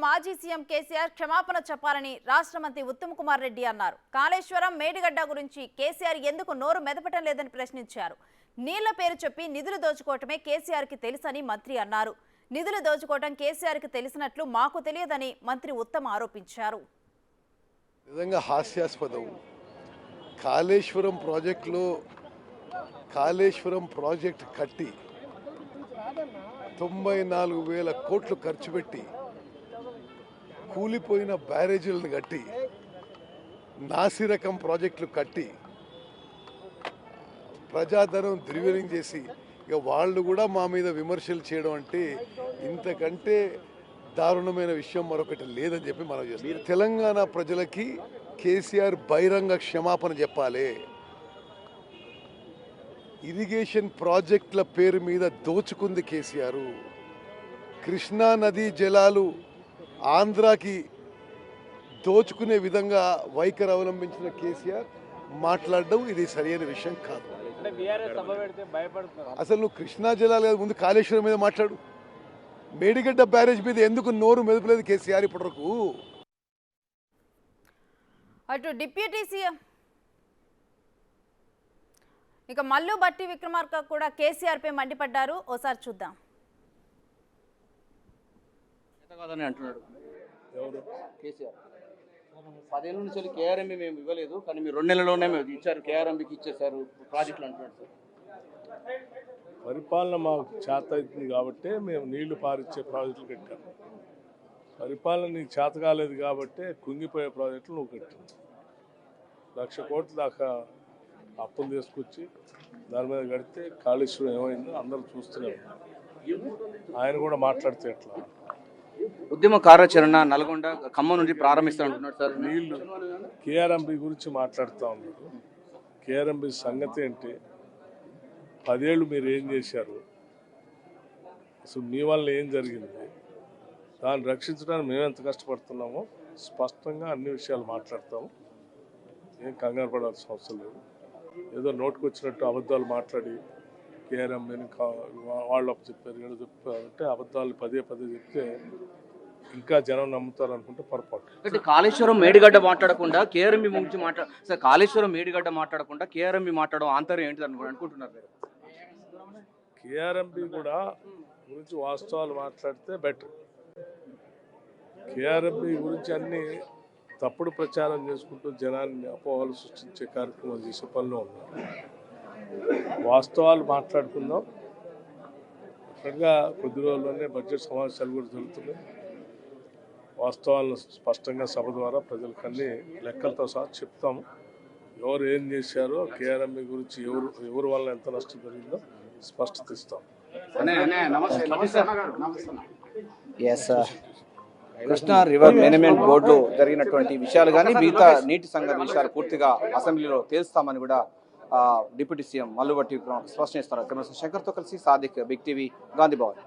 మాజీ సీఎం కేసీఆర్ క్షమాపణ చెప్పాలని రాష్ట్ర మంత్రి ఉత్తమ్ కుమార్ రెడ్డి అన్నారు. కాళేశ్వరం మేడిగడ్డ గురించి కేసీఆర్ ఎందుకు నోరు మెదపటం లేదని ప్రశ్నించారు. నీళ్ల పేరు చెప్పి నిధులు దోచుకోవటమే కేసీఆర్కి తెలుసని మంత్రి అన్నారు. నిధులు దోచుకోవటం కేసీఆర్కి తెలిసినట్లు మాకు తెలియదని మంత్రి ఉత్తమ్ ఆరోపించారు. నిజంగా హాస్యాస్పదం. కాళేశ్వరం ప్రాజెక్ట్ కట్టి 94,000 కోట్లు ఖర్చు పెట్టి కూలిపోయిన బ్యారేజీలను కట్టి నాసిరకం ప్రాజెక్టులు కట్టి ప్రజాధనం దుర్వినియోగం చేసి ఇక వాళ్ళు కూడా మా మీద విమర్శలు చేయడం అంటే ఇంతకంటే దారుణమైన విషయం మరొకటి లేదని చెప్పి మనం చేస్తాం. తెలంగాణ ప్రజలకి కేసీఆర్ బహిరంగ క్షమాపణ చెప్పాలి. ఇరిగేషన్ ప్రాజెక్టుల పేరు మీద దోచుకుంది కేసీఆర్. కృష్ణా నదీ జలాలు ఆంధ్రాకి దోచుకునే విధంగా వైఖరి అవలంబించిన కేసీఆర్ మాట్లాడడం ఇది సరైన విషయం కాదు. అసలు నువ్వు కృష్ణా జలాలు ముందు కాళేశ్వరం మీద మాట్లాడు. మేడిగడ్డ బ్యారేజ్ మీద ఎందుకు నోరు మెదపలేదు కేసీఆర్ ఇప్పటివరకు? అటు డిప్యూటీ సీఎం ఇక మల్లు బట్టి విక్రమార్క కూడా కేసీఆర్ పై మండిపడ్డారు. ఓసారి చూద్దాం. అంటున్నాడు ఎవరు? కేసీఆర్ 10 ఏళ్ళ నుంచి కేఆర్ఎంబీ మేము ఇవ్వలేదు, కానీ మీరు 2 నెలల్లోనే మేము ఇచ్చారు, కేఆర్ఎంబీకి ఇచ్చేసారు ప్రాజెక్టులు అంటున్నాడు సార్. పరిపాలన మాకు చేత అవుతుంది కాబట్టి మేము నీళ్లు పారిచ్చే ప్రాజెక్టులు కట్టాము. పరిపాలన నీకు చేత కాలేదు కాబట్టి కుంగిపోయే ప్రాజెక్టులు నువ్వు కట్టావు. 1,00,000 కోట్ల దాకా అప్పులు తీసుకొచ్చి దాని మీద కడితే కాళేశ్వరం ఏమైందో అందరూ చూస్తూనే ఉన్నారు. ఆయన కూడా మాట్లాడితే ఎట్లా? ఉద్యమ కార్యాచరణ నల్గొండ ఖమ్మం నుండి ప్రారంభిస్తానంటున్నాడు సార్. నీళ్లు కేఆర్ఎంబీ గురించి మాట్లాడుతూ ఉన్నారు. కేఆర్ఎంబీ సంగతి ఏంటి? 10 ఏళ్ళు మీరు ఏం చేశారు? అసలు మీ వల్ల ఏం జరిగింది? దాన్ని రక్షించడానికి మేము ఎంత కష్టపడుతున్నామో స్పష్టంగా అన్ని విషయాలు మాట్లాడతాము. ఏం కంగారు పడాల్సిన అవసరం లేదు. ఏదో నోటుకు వచ్చినట్టు అబద్ధాలు మాట్లాడి కేఆర్ఎంబీని వాళ్ళు చెప్పారు ఏదో చెప్పారు అంటే అబద్ధాలు పదే చెప్తే ఇంకా జనం నమ్ముతారు అనుకుంటే పొరపాటు. అంటే కాళేశ్వరం మేడిగడ్డ మాట్లాడకుండా కేఆర్ఎంబీ గురించి సార్ కాళేశ్వరం మేడిగడ్డ మాట్లాడకుండా కేఆర్ఎంబీ మాట్లాడడం ఆంతర్యం ఏంటిది అనుకుంటున్నారు మీరు? కేఆర్ఎంబీ కూడా గురించి వాస్తవాలు మాట్లాడితే బెటర్. కేఆర్ఎంబీ గురించి అన్ని తప్పుడు ప్రచారం చేసుకుంటూ జనాన్ని అపోహలు సృష్టించే కార్యక్రమాలు చేసే పనిలో ఉన్నారు. వాస్తవాలు మాట్లాడుకుందాం. అక్కడగా కొద్ది రోజుల్లోనే బడ్జెట్ సమావేశాలు కూడా జరుగుతున్నాయి. వాస్తవాలను స్పష్టంగా సభ ద్వారా ప్రజలకన్నీ లెక్కలతో సహా చెప్తాము. ఎవరు ఏం చేశారో కేఆర్ఎంబీ గురించి ఎవరి వల్ల ఎంత నష్టం జరిగిందో స్పష్టత ఇస్తాం. కృష్ణా రివర్ మేనేజ్మెంట్ బోర్డులో జరిగినటువంటి విషయాలు కానీ మిగతా నీటి సంఘ విషయాలు పూర్తిగా అసెంబ్లీలో తేల్స్తామని కూడా డిప్యూటీ సీఎం మల్లు బట్టి స్పష్టం చేస్తున్నారు. శంకర్తో కలిసి సాదిక్, బిగ్ టీవీ, గాంధీ భవన్.